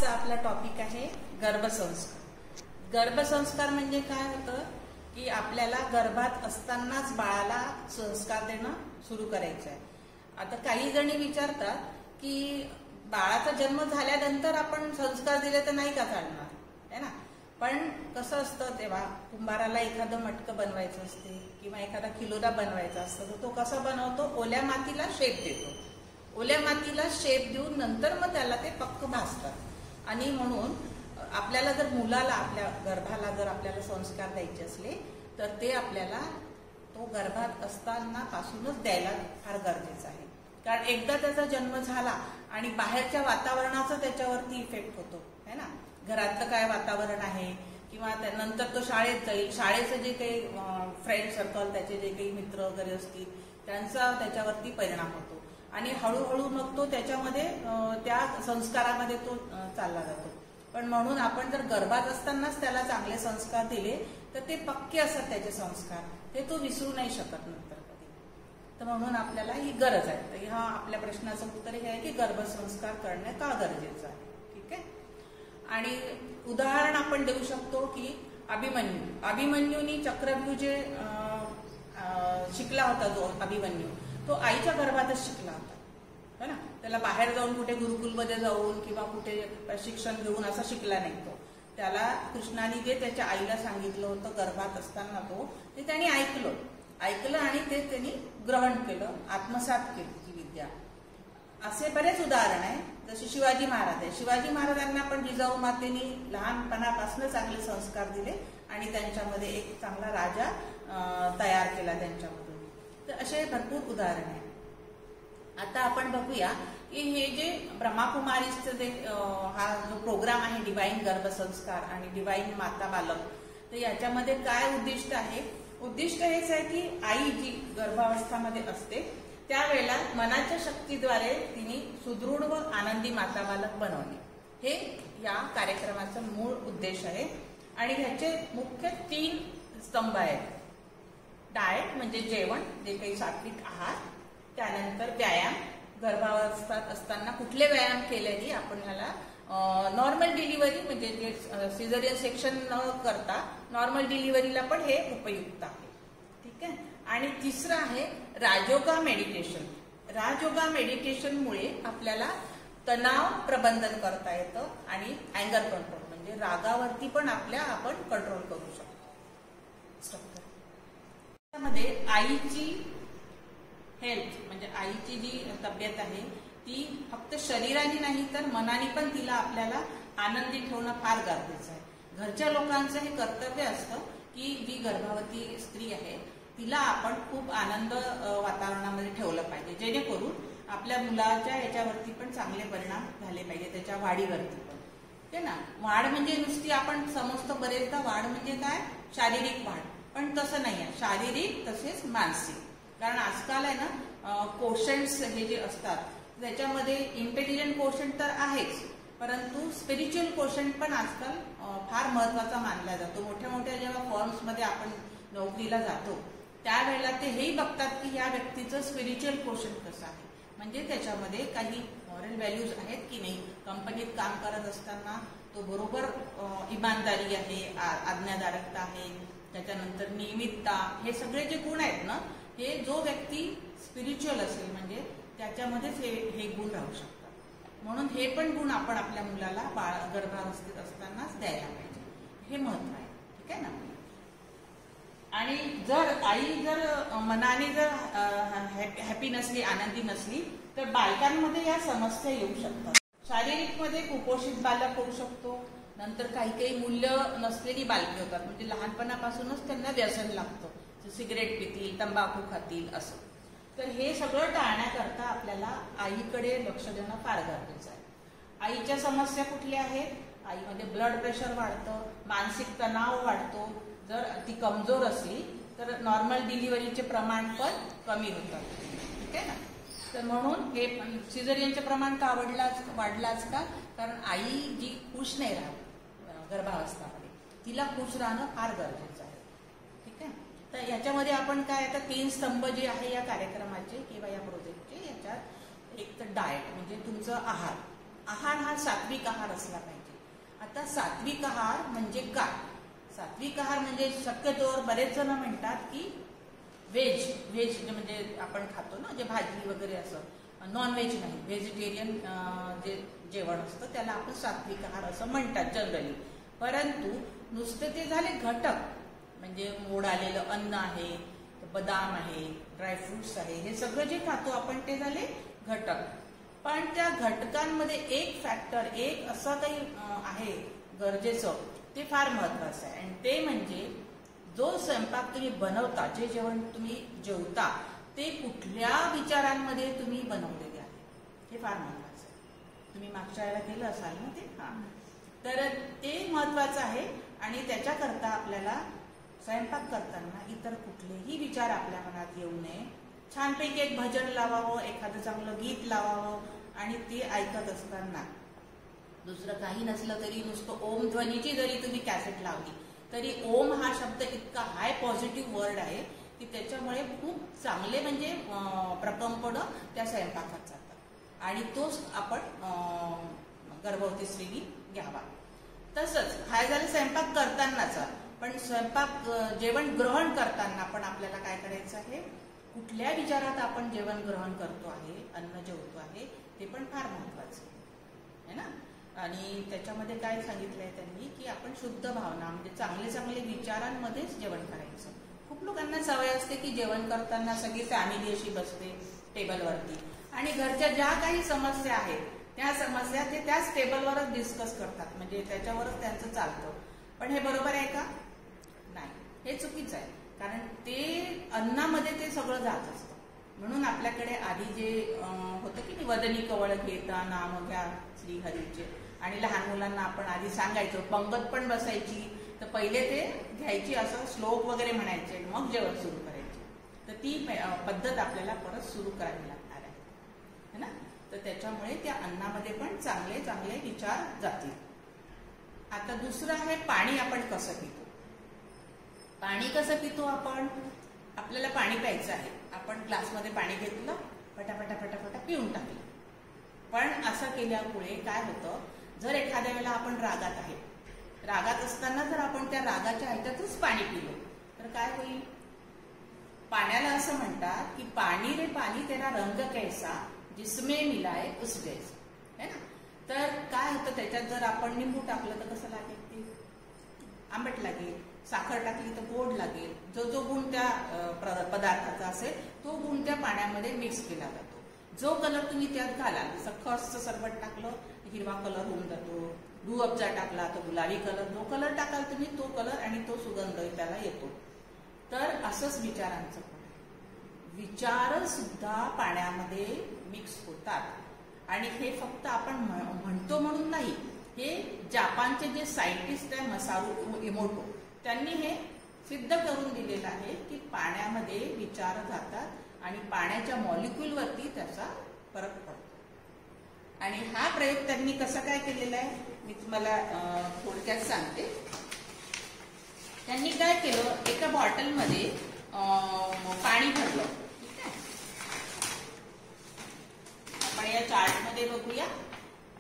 आजचा आपला टॉपिक आहे गर्भसंस्कार. गर्भसंस्कार म्हणजे काय होतं की आपल्याला गर्भात असतानाच बाळाला संस्कार देणं सुरू करायचं आहे. आता काही जणी विचारतात की बाळाचा जन्म झाल्यानंतर आपण संस्कार दिले तर नाही का चालणार है ना. पण कसं असतं तेव्हा कुंभाराला एखादं मटकं बनवायचं असते किंवा एखादा खिलोरा बनवायचा असतो तर तो कसा बनवतो, ओल्या मातीला शेप देतो. ओल्या मातीला शेप देऊन नंतर मग त्याला ते पक्क भासतात. आणि म्हणून आपल्याला जर मुलाला आपल्या गर्भाला जर आपल्याला संस्कार द्यायचे असले तर ते आपल्याला तो गर्भात असताना पासूनच द्यायला फार गरजेचं आहे. कारण एकदा त्याचा जन्म झाला आणि बाहेरच्या वातावरणाचा त्याच्यावरती इफेक्ट होतो है ना. घरातलं काय वातावरण आहे किंवा नंतर तो शाळेत जाईल, शाळेचं जे काही फ्रेंड सर्कल त्याचे जे काही मित्र वगैरे असतील त्यांचा त्याच्यावरती परिणाम होतो आणि हळूहळू मग तो त्याच्यामध्ये त्या संस्कारामध्ये तो चालला जातो. पण म्हणून आपण जर गर्भात असतानाच त्याला चांगले संस्कार दिले तर ते पक्के असतात त्याचे संस्कार, ते तो विसरू नाही शकत नंतर कधी. तर म्हणून आपल्याला ही गरज आहे. तर ह्या आपल्या प्रश्नाचं उत्तर हे आहे की गर्भसंस्कार करणे का गरजेचं आहे. ठीक आहे. आणि उदाहरण आपण देऊ शकतो की अभिमन्यूनी चक्रव्यूह जे शिकला होता, जो अभिमन्यू तो आईच्या गर्भातच शिकला होता है ना. त्याला बाहेर जाऊन कुठे गुरुकुलमध्ये जाऊन किंवा कुठे शिक्षण घेऊन असा शिकला नाही तो. त्याला कृष्णाने जे त्याच्या आईला सांगितलं होतं गर्भात असताना ते त्यांनी ऐकलं आणि ते त्यांनी ग्रहण केलं, आत्मसात केली ती विद्या. असे बरेच उदाहरण आहे. जसे शिवाजी महाराज आहे. शिवाजी महाराजांना पण जिजाऊ मातेनी लहानपणापासून चांगले संस्कार दिले आणि त्यांच्यामध्ये एक चांगला राजा तयार केला त्यांच्यामधून. तर असे भरपूर उदाहरण आहे. आता आपण बघूया की हे जे ब्रह्माकुमारीचं जे हा जो प्रोग्राम आहे डिवाइन गर्भसंस्कार आणि डिवाइन माता बालक, तर याच्यामध्ये काय उद्दिष्ट आहे. उद्दिष्ट हेच आहे की आई जी गर्भावस्थामध्ये असते त्यावेळेला मनाच्या शक्तीद्वारे तिने सुदृढ व आनंदी माता बालक बनवणे, हे या कार्यक्रमाचा मूळ उद्देश आहे. आणि ह्याचे मुख्य 3 स्तंभ आहेत. डाएट म्हणजे जेवण, जे काही सात्विक आहार, त्यानंतर व्यायाम, गर्भावस्थेत असताना कुठले व्यायाम केल्याने आपण ह्याला नॉर्मल डिलिव्हरी म्हणजे जे सिझेरियन सेक्शन न करता नॉर्मल डिलिव्हरीला पण हे उपयुक्त आहे. ठीक आहे. आणि तिसरं आहे राजयोगा मेडिटेशन. राजयोगा मेडिटेशनमुळे आपल्याला तणाव प्रबंधन करता येतं आणि अँगर कंट्रोल म्हणजे रागावरती पण आपण कंट्रोल करू शकतो. त्यामध्ये आईची हेल्थ म्हणजे आईची जी तब्येत आहे ती फक्त शरीराने नाही तर मनाने पण तिला आपल्याला आनंदी ठेवणं फार गरजेचं आहे. घरच्या लोकांचं हे कर्तव्य असतं की जी गर्भवती स्त्री आहे तिला आपण खूप आनंद वातावरणामध्ये ठेवलं पाहिजे, जेणेकरून आपल्या मुलाच्या याच्यावरती पण चांगले परिणाम झाले पाहिजे, त्याच्या वाढीवरती पण. ते ना, वाढ म्हणजे नुसती आपण समजतो बरेचदा वाढ म्हणजे काय, शारीरिक वाढ, पण तसं नाही आहे. शारीरिक तसेच मानसिक. कारण आजकाल आहे ना कोशंट्स हे जे असतात त्याच्यामध्ये इंटेलिजंट कोशंट तर आहेच, परंतु स्पिरिच्युअल कोशंट पण आजकाल फार महत्वाचा मानला जातो. मोठ्या मोठ्या जेव्हा फॉर्म्समध्ये आपण नोकरीला जातो त्यावेळेला ते हेही बघतात की या व्यक्तीचं स्पिरिच्युअल कोशंट कसं आहे, म्हणजे त्याच्यामध्ये काही मॉरल व्हॅल्यूज आहेत की नाही, कंपनीत काम करत असताना तो बरोबर इमानदारी आहे, आज्ञाधारकता आहे, त्याच्यानंतर नियमितता, हे सगळे जे गुण आहेत ना, हे जो व्यक्ती स्पिरिच्युअल असेल म्हणजे त्याच्यामध्येच हे गुण राहू शकतात. म्हणून हे पण गुण आपण आपल्या मुलाला गर्भावस्थेत असतानाच द्यायला पाहिजे, हे महत्व आहे. ठीक आहे ना. आणि जर आई जर मनाने जर हॅपी नसली, आनंदी नसली तर बालकांमध्ये या समस्या येऊ शकतात. शारीरिक मध्ये कुपोषित बालक होऊ शकतो. नंतर काही मूल्य नसलेली बालके होतात, म्हणजे लहानपणापासूनच त्यांना व्यसन लागतं, सिगरेट पितील, तंबाखू खातील असं. तर हे सगळं टाळण्याकरता आपल्याला आईकडे लक्ष देणं फार गरजेचं आहे. आईच्या समस्या कुठल्या आहेत. आईमध्ये ब्लड प्रेशर वाढतं, मानसिक तणाव वाढतो. जर ती कमजोर असली तर नॉर्मल डिलिव्हरीचे प्रमाण पण कमी होतं. ठीक आहे ना. तर म्हणून हे सिझेरियनचे प्रमाण का वाढलाच का, कारण आई जी खुश नाही राहत गर्भावस्थामध्ये, तिला खुश राहणं फार गरजेचं आहे. ठीक आहे. तर याच्यामध्ये आपण काय, आता 3 स्तंभ जे आहे या कार्यक्रमाचे किंवा या प्रोजेक्टचे, याच्यात एक तर डाएट म्हणजे तुमचं आहार, आहार हा सात्विक आहार असला पाहिजे. आता सात्विक आहार म्हणजे काय? सात्विक आहार म्हणजे शक्यतोवर बरेच जण म्हणतात की व्हेज म्हणजे आपण खातो ना, जे भाजी वगैरे असं, नॉन व्हेज नाही, व्हेजिटेरियन जे जेवण असतं त्याला आपण सात्विक आहार असं म्हणतात जनरली. परंतु नुसते ते झाले घटक, म्हणजे मोड आलेलं अन्न आहे, बदाम आहे, ड्रायफ्रुट्स आहे, हे सगळं जे खातो आपण ते झाले घटक. पण त्या घटकांमध्ये एक फॅक्टर, एक असं काही आहे गरजेचं, ते फार महत्वाचं आहे. आणि ते म्हणजे जो स्वयंपाक तुम्ही बनवता, जे जेवण तुम्ही जेवता, ते कुठल्या विचारांमध्ये तुम्ही बनवलेले आहे, हे फार महत्वाचं आहे. तुम्ही मागच्या वेळेला केलं असाल ना ते, तर ते महत्वाचं आहे. आणि त्याच्याकरता आपल्याला स्वयंपाक करताना इतर कुठलेही विचार आपल्या मनात येऊ नये. छानपैकी एक भजन लावावं, एखादं चांगलं गीत लावावं, आणि ते ऐकत असताना दुसरं काही नसलं तरी नुसतं ओम ध्वनीची जरी तुम्ही कॅसेट लावली तरी ओम हा शब्द इतका हाय पॉझिटिव्ह वर्ड आहे की त्याच्यामुळे खूप चांगले म्हणजे प्रकंपन त्या स्वयंपाकात जातात. आणि तोच आपण गर्भवती स्त्रीनी घ्यावा. तसंच हा झालं स्वयंपाक करतानाचा. पण स्वयंपाक जेवण ग्रहण करताना पण आपल्याला काय करायचं आहे, कुठल्या विचारात आपण जेवण ग्रहण करतो आहे, अन्न जेवतो आहे, ते पण फार महत्वाचं आहे ना. आणि त्याच्यामध्ये काय सांगितलंय त्यांनी की आपण शुद्ध भावना म्हणजे चांगले चांगले विचारांमध्येच जेवण करायचं. खूप लोकांना सवय असते की जेवण करताना सगळी फॅमिली अशी बसते टेबलवरती आणि घरच्या ज्या काही समस्या आहेत त्या समस्या ते त्याच टेबलवरच डिस्कस करतात, म्हणजे त्याच्यावरच त्यांचं चालतं. पण हे बरोबर आहे का? नाही, हे चुकीचं आहे. कारण ते अन्नामध्ये ते सगळं जात असतं. म्हणून आपल्याकडे आधी जे होतं की वदनी कवळ घेता नाम घ्या श्रीहरीचे, आणि लहान मुलांना आपण आधी सांगायचो, पंगत पण बसायची तर पहिले ते घ्यायची, असं श्लोक वगैरे म्हणायचे, मग जेवण सुरू करायचे. तर ती पद्धत आपल्याला परत सुरू करावी लागणार आहे ना. तर त्याच्यामुळे त्या अन्नामध्ये पण चांगले चांगले विचार जातील. आता दुसरं आहे पाणी आपण कसं पितो. पाणी कसं पितो आपण? आपल्याला पाणी प्यायचं आहे, आपण ग्लासमध्ये पाणी घेतलं, फटाफटा फटाफटा पिऊन टाकलं. पण असं केल्यामुळे काय होतं, जर एखाद्या वेळेला आपण रागात आहे, रागात असताना जर आपण त्या रागाच्या ह्याच्यातच पाणी पिलो तर काय होईल? पाण्याला असं म्हणतात की पाणी रे पाणी तेरा रंग कैसा जिसमें मिलाए उस जैसा, है ना. तर काय होतं, त्याच्यात जर आपण निंबू टाकलं तर कसं लागेल? ते आंबट लागेल. साखर टाकली तर गोड लागेल. जो जो गुण त्या पदार्थाचा असेल तो गुण त्या पाण्यामध्ये मिक्स केला जातो. जो कलर तुम्ही त्यात घालाल, खसचं सरबत टाकलं हिरवा कलर होऊन जातो, रूअफजा टाकला तर गुलाबी कलर, जो कलर टाकाल तुम्ही तो कलर आणि तो सुगंध त्याला येतो. तर असंच विचारांचं पण आहे. विचार सुद्धा पाण्यामध्ये मिक्स होतात आणि हे फक्त आपण म्हणतो म्हणून नाही. हे जपानचे जे सायंटिस्ट आहे मसारू इमोटो, त्यांनी हे सिद्ध करून दिलेलं आहे की पाण्यामध्ये विचार जातात आणि पाण्याच्या मॉलिक्यूलवरती त्याचा फरक पडतो. आणि हा प्रयोग त्यांनी कसा काय केलेला आहे मी तुम्हाला थोडक्यात सांगते. त्यांनी काय केलं, एका बॉटलमध्ये पाणी भरलं. ठीक आहे, आपण या चार्टमध्ये बघूया.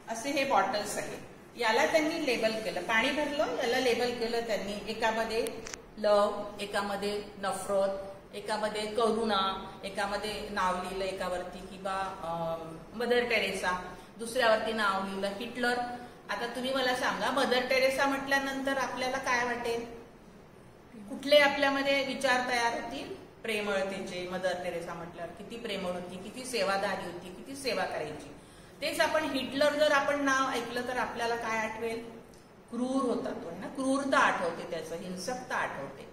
असे हे बॉटल्स आहेत. याला त्यांनी लेबल केलं, पाणी भरलं याला लेबल केलं त्यांनी. एकामध्ये लव, एकामध्ये नफरत, एकामध्ये करुणा, एकामध्ये नाव लिहिलं एकावरती किंवा मदर टेरेसा, दुसऱ्यावरती नाव लिहिलं हिटलर. आता तुम्ही मला सांगा, मदर टेरेसा म्हटल्यानंतर आपल्याला काय वाटेल? कुठले आपल्यामध्ये विचार तयार होतील? प्रेमळतेचे. मदर टेरेसा म्हटल्यावर किती प्रेमळ होती, किती सेवादारी होती, किती सेवा करायची. तेच आपण हिटलर जर आपण नाव ऐकलं तर आपल्याला काय आठवेल? क्रूर होता तो, ना, क्रूरता आठवते, त्याचं हिंसकता आठवते.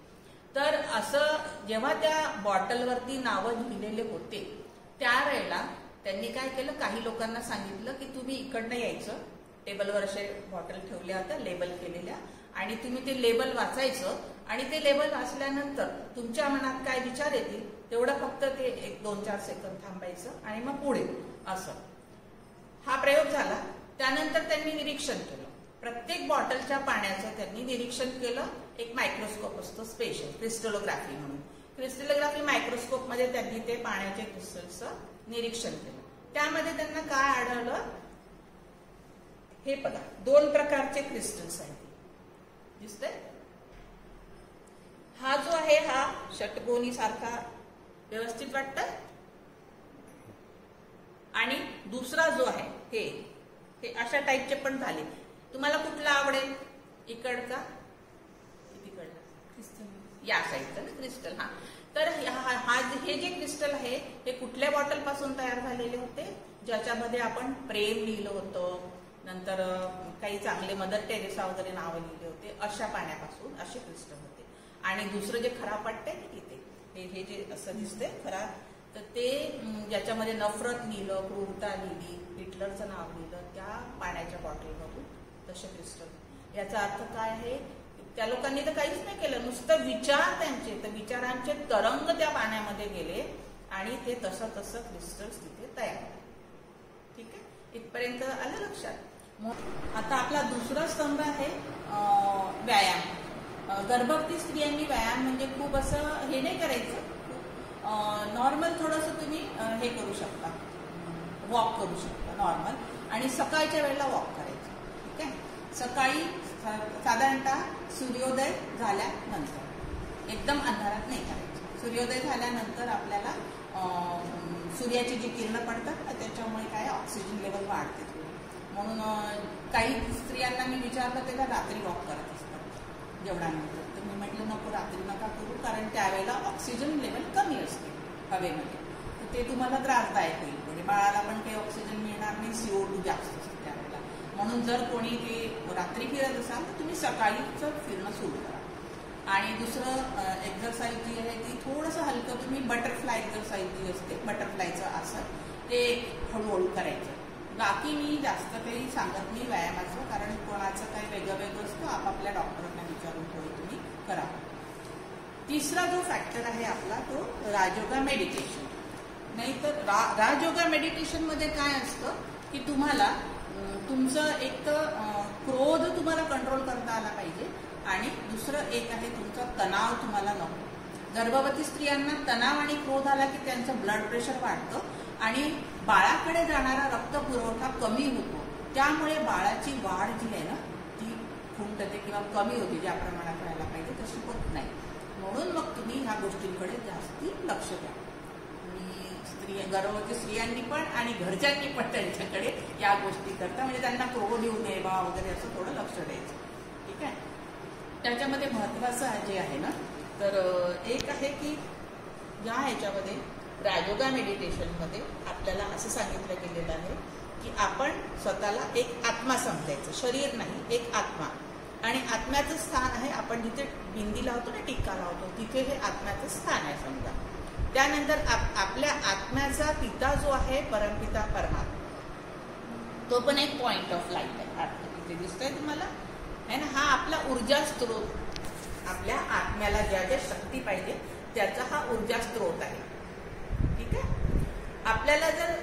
तर असं जेव्हा त्या बॉटलवरती नावं लिहिलेले होते त्यावेळेला त्यांनी काय केलं, काही लोकांना सांगितलं की तुम्ही इकडनं यायचं, टेबलवर असे बॉटल ठेवल्या होत्या लेबल केलेल्या, आणि तुम्ही ते लेबल वाचायचं आणि ते लेबल वाचल्यानंतर तुमच्या मनात काय विचार येतील तेवढं फक्त ते 1-2-4 सेकंद थांबायचं आणि मग पुढे. असं हा प्रयोग झाला. त्यानंतर त्यांनी निरीक्षण केलं, प्रत्येक बॉटलच्या पाण्याचं त्यांनी निरीक्षण केलं. एक मायक्रोस्कोप असतो स्पेशल, क्रिस्टलोग्राफी म्हणून. क्रिस्टलोग्राफी मायक्रोस्कोप मध्ये त्यांनी ते पाण्याचे क्रिस्टल्सचं निरीक्षण केलं. त्यामध्ये त्यांना काय आढळलं हे बघा 2 प्रकारचे क्रिस्टल्स आहेत, दिसतंय? हा जो आहे हा षटकोनी सारखा व्यवस्थित वाटतं, आणि दुसरा जो आहे हे अशा टाईपचे पण झाले. तुम्हाला कुठला आवडेल? इकडचा तिकडला? या साईडचा ना क्रिस्टल. हा, तर हे जे क्रिस्टल आहे हे कुठल्या बॉटल पासून तयार झालेले होते? ज्याच्यामध्ये आपण प्रेम लिहिलं होतं, नंतर काही चांगले मदर टेरेसा वगैरे नावं लिहिले होते, अशा पाण्यापासून असे क्रिस्टल होते. आणि दुसरं जे खराब वाटतंय ना तिथे हे जे असं दिसतंय खराब, तर ते ज्याच्यामध्ये नफरत लिहिलं, क्रूरता लिहिली, हिटलरचं नाव लिहिलं, त्या पाण्याच्या बॉटलमधून तसे क्रिस्टल. याचा अर्थ काय आहे? त्या लोकांनी तर काहीच नाही केलं, नुसतं विचार त्यांचे, तर विचारांचे तरंग त्या पाण्यामध्ये गेले आणि ते तसं क्रिस्टल्स तिथे तयार झाले. ठीक आहे, इथपर्यंत आलं लक्षात? आता आपला दुसरा स्तंभ आहे व्यायाम. गर्भवती स्त्रियांनी व्यायाम म्हणजे खूप असं हे नाही करायचं, नॉर्मल थोडंसं तुम्ही हे करू शकता, वॉक करू शकता नॉर्मल, आणि सकाळच्या वेळेला वॉक करायचं. ठीक आहे, सकाळी साधारणतः सूर्योदय झाल्यानंतर, एकदम अंधारात नाही करायचं. सूर्योदय झाल्यानंतर आपल्याला सूर्याची जी किरणं पडतात त्याच्यामुळे काय ऑक्सिजन लेवल वाढते, म्हणून काही स्त्रियांना मी विचारलं तेव्हा रात्री वॉक करत असतात जेवणानंतर, तर मी म्हटलं नको, रात्री नका करू, कारण त्यावेळेला ऑक्सिजन लेवल कमी असते हवेमध्ये, तर ते तुम्हाला त्रासदायक होईल. म्हणजे बाळाला पण काही ऑक्सिजन मिळणार नाही, CO2 जास्त असते त्यावेळेला. म्हणून जर कोणी ते रात्री फिरत असाल तर तुम्ही सकाळीच फिरणं सुरू करा. आणि दुसरं एक्झरसाइज जी आहे ती थोडंसं हलकं, तुम्ही बटरफ्लाय एक्झरसाइज जी असते, बटरफ्लायचं आसन, ते हळूहळू करायचं. बाकी मी जास्त काही सांगत नाही व्यायामाचं, कारण कोणाचं काही वेगळं असतं, आपापल्या डॉक्टरांना विचारून थोडी तुम्ही करा. तिसरा जो फॅक्टर आहे आपला तो राजयोगा मेडिटेशन. नाहीतर राजयोगा मेडिटेशन मध्ये काय असतं की तुम्हाला तुमचं एक तर क्रोध तुम्हाला कंट्रोल करता आला पाहिजे, आणि दुसरं एक आहे तुमचा तणाव तुम्हाला नको. गर्भवती स्त्रियांना तणाव आणि क्रोध आला की त्यांचं ब्लड प्रेशर वाढतं आणि बाळाकडे जाणारा रक्तपुरवठा कमी होतो, त्यामुळे बाळाची वाढ जी आहे ना ती खुंटते किंवा कमी होते, ज्या प्रमाणात व्हायला पाहिजे तशी होत नाही. म्हणून मग तुम्ही ह्या गोष्टींकडे जास्ती लक्ष द्या. गर्भवती स्त्रियांनी पण आणि घरच्यांनी पण त्यांच्याकडे या गोष्टी करता, म्हणजे त्यांना क्रोध येऊ नये बा वगैरे असं थोडं लक्ष द्यायचं. ठीक आहे, त्याच्यामध्ये महत्वाचं जे आहे ना, तर एक आहे की या ह्याच्यामध्ये राजयोगा मेडिटेशनमध्ये आपल्याला असं सांगितलं गेलेलं आहे की आपण स्वतःला एक आत्मा समजायचं, शरीर नाही, एक आत्मा. आणि आत्म्याचं स्थान आहे, आपण जिथे बिंदी लावतो ना, टिक्का लावतो, तिथे हे आत्म्याचं स्थान आहे समजा. त्यानंतर आपल्या आत्म्याचा पिता जो आहे परमपिता परमात्मा, तो पण एक पॉइंट ऑफ लाईट आहे. तिथे दिसतोय तुम्हाला है ना, हा आपला ऊर्जा स्त्रोत, आपल्या आत्म्याला ज्या ज्या शक्ती पाहिजे त्याचा हा ऊर्जा स्त्रोत आहे. ठीक आहे, आपल्याला जर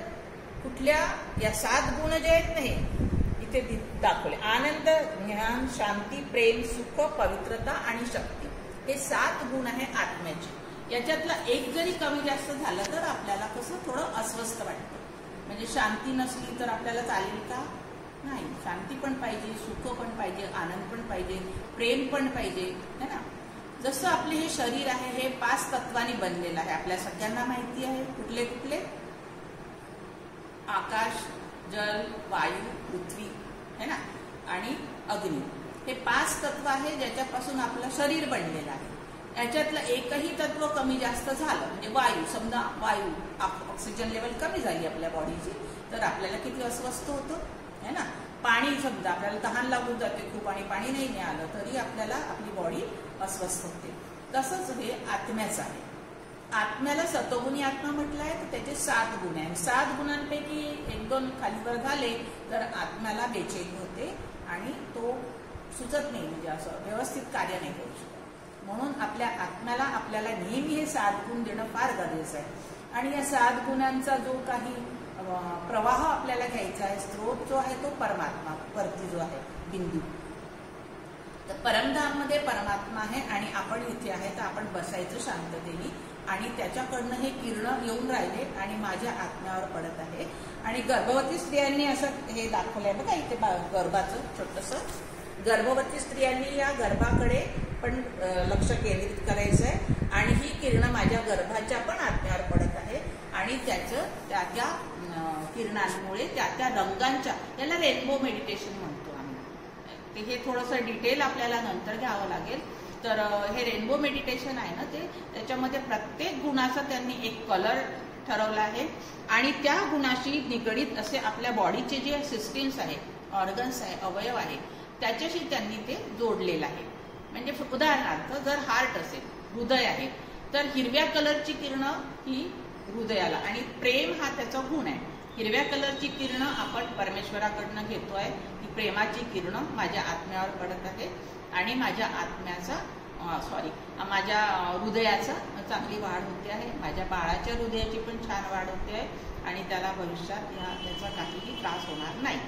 कुठल्या या 7 गुण जे आहेत नाही इथे दाखवले, आनंद, ज्ञान, शांती, प्रेम, सुख, पवित्रता आणि शक्ती, हे 7 गुण आहे आत्म्याचे. याच्यातला एक जरी कमी जास्त झालं तर आपल्याला कसं थोडं अस्वस्थ वाटतं. म्हणजे शांती नसली तर आपल्याला चालेल का? नाही, शांती पण पाहिजे, सुख पण पाहिजे, आनंद पण पाहिजे, प्रेम पण पाहिजे, है ना. जसं आपले हे शरीर आहे हे 5 तत्वांनी बनलेलं आहे, आपल्या सगळ्यांना माहिती आहे. कुठले कुठले? आकाश, जल, वायू, पृथ्वी, है ना, आणि अग्नी, हे 5 तत्व आहे ज्याच्यापासून आपलं शरीर बनलेलं आहे. याच्यातलं एकही तत्व कमी जास्त झालं म्हणजे वायू, समजा वायू, ऑक्सिजन लेवल कमी झाली आपल्या बॉडीची, तर आपल्याला किती अस्वस्थ होतं, है ना. पाणी, समजा आपल्याला तहान लागून जाते खूप आणि पाणी नाही मिळालं तरी आपल्याला आपली बॉडी अस्वस्थ होते. तसंच हे आत्म्याचं आहे. आत्म्याला सतोगुणी आत्मा म्हटलं आहे, तर त्याचे 7 गुण आहे. 7 गुणांपैकी 1-2 खालीवर झाले तर आत्म्याला बेचैनी होते आणि तो सुचत नाही, म्हणजे असं व्यवस्थित कार्य नाही करू शकत. म्हणून आपल्या आत्म्याला आपल्याला नेहमी हे 7 गुण देणं फार गरजेचं आहे. आणि या 7 गुणांचा जो काही प्रवाह आपल्याला घ्यायचा आहे, स्त्रोत जो आहे तो परमात्मा, वरती जो आहे बिंदू, तर परमधाममध्ये परमात्मा आहे आणि आपण इथे आहे, तर आपण बसायचं शांततेने आणि त्याच्याकडनं हे किरण येऊन राहिले आणि माझ्या आत्म्यावर पडत आहे. आणि गर्भवती स्त्रियांनी असं हे दाखवलंय बघा इथे गर्भाचं छोटंसं. गर्भवती स्त्रियांनी या गर्भाकडे पण लक्ष केंद्रित करायचं आहे आणि ही किरणं माझ्या गर्भाच्या पण आत्म्यावर पडत आहे आणि त्याचं त्या किरणांमुळे त्या रंगांच्या, याला रेनबो मेडिटेशन म्हणतो आम्ही. हे थोडंसं डिटेल आपल्याला नंतर घ्यावं लागेल. तर हे रेनबो मेडिटेशन आहे ना, ते त्याच्यामध्ये प्रत्येक गुणाचा त्यांनी एक कलर ठरवला आहे आणि त्या गुणाशी निगडीत असे आपल्या बॉडीचे जे सिस्टीम्स आहे, ऑर्गन्स आहे, अवयव आहे, त्याच्याशी त्यांनी ते जोडलेलं आहे. म्हणजे उदाहरणार्थ जर हार्ट असेल, हृदय आहे, तर हिरव्या कलरची किरणं ही हृदयाला, आणि प्रेम हा त्याचा गुण आहे. हिरव्या कलरची किरणं आपण परमेश्वराकडनं घेतोय, ही प्रेमाची किरणं माझ्या आत्म्यावर पडत आहे आणि माझ्या आत्म्याचा माझ्या हृदयाचा चांगली वाढ होते आहे, माझ्या बाळाच्या हृदयाची पण छान वाढ होते आहे आणि त्याला भविष्यात याचा काहीही त्रास होणार नाही,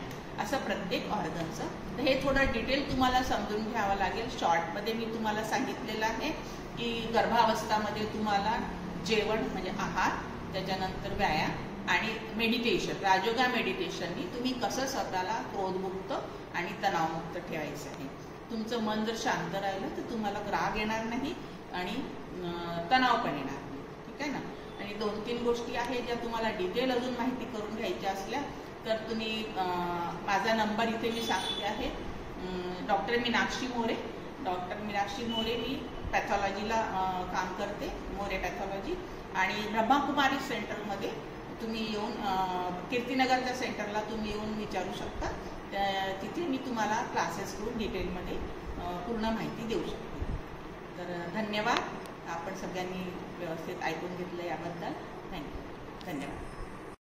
असं प्रत्येक ऑर्गनचं. तर हे थोडं डिटेल तुम्हाला समजून घ्यावं लागेल. शॉर्टमध्ये मी तुम्हाला सांगितलेलं आहे की गर्भावस्थामध्ये तुम्हाला जेवण म्हणजे आहार, त्याच्यानंतर व्यायाम आणि मेडिटेशन, राजयोगा मेडिटेशननी तुम्ही कसं स्वतःला क्रोधमुक्त आणि तणावमुक्त ठेवायचं आहे. तुमचं मन जर शांत राहिलं तर तुम्हाला राग येणार नाही आणि तणाव पण येणार नाही. ठीक आहे ना. आणि 2-3 गोष्टी आहेत ज्या तुम्हाला डिटेल अजून माहिती करून घ्यायच्या असल्या तर तुम्ही माझा नंबर इथे मी सांगते आहे. डॉक्टर मीनाक्षी मोरे. डॉक्टर मीनाक्षी मोरे, मी पॅथॉलॉजीला काम करते, मोरे पॅथॉलॉजी. आणि ब्रह्माकुमारी सेंटरमध्ये तुम्ही येऊन कीर्तीनगरच्या सेंटरला तुम्ही येऊन विचारू शकता. तिथे मी तुम्हाला क्लासेस करून डिटेलमध्ये पूर्ण माहिती देऊ शकते. तर धन्यवाद. आपण सगळ्यांनी व्यवस्थित ऐकून घेतलं याबद्दल. थँक्यू. धन्यवाद.